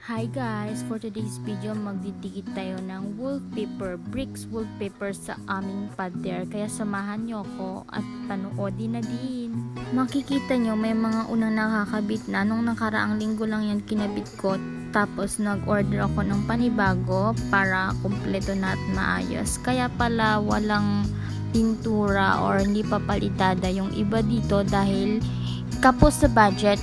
Hi guys! For today's video, magdidikit tayo ng wallpaper, bricks wallpaper sa aming pader. Kaya samahan nyo ako at panoodin na din. Makikita nyo may mga unang nakakabit na. Nung nakaraang linggo lang yan kinabit ko. Tapos nag-order ako ng panibago para kumpleto na at maayos. Kaya pala walang pintura or hindi pa palitada yung iba dito dahil kapos sa budget.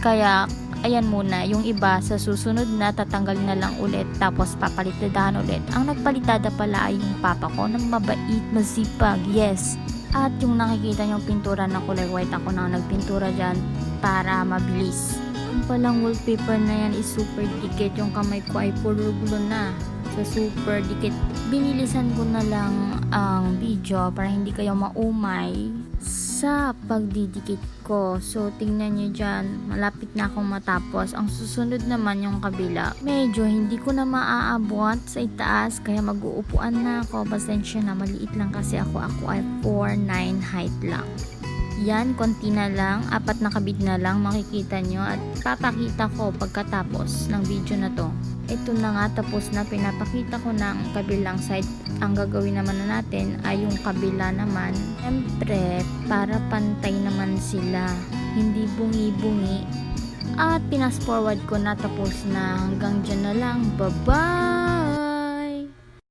Kaya ayan muna, yung iba sa susunod na tatanggal na lang ulit tapos papalitadahan ulit. Ang nagpalitada pala ay yung papa ko na mabait, masipag, yes. At yung nakikita yung pintura na kulay white, ako na nagpintura dyan para mabilis. Yung palang wallpaper na yan is super dikit, yung kamay ko ay puro gulo na sa super dikit. Binilisan ko na lang ang video para hindi kayo maumay sa pagdidikit ko. So, tingnan nyo dyan. Malapit na akong matapos. Ang susunod naman yung kabila. Medyo hindi ko na maaabot sa itaas. Kaya mag-uupuan na ako. Pasensya na. Maliit lang kasi ako. Ako ay 4'9" height lang. Yan, konti na lang. 4 na kabit na lang. Makikita nyo. At papakita ko pagkatapos ng video na to. Ito na nga, tapos na. Pinapakita ko ng kabilang side. Ang gagawin naman na natin ay yung kabila naman. Siyempre, para pantay naman sila. Hindi bungi-bungi. At pinas forward ko na, tapos na. Hanggang dyan na lang. Bye-bye!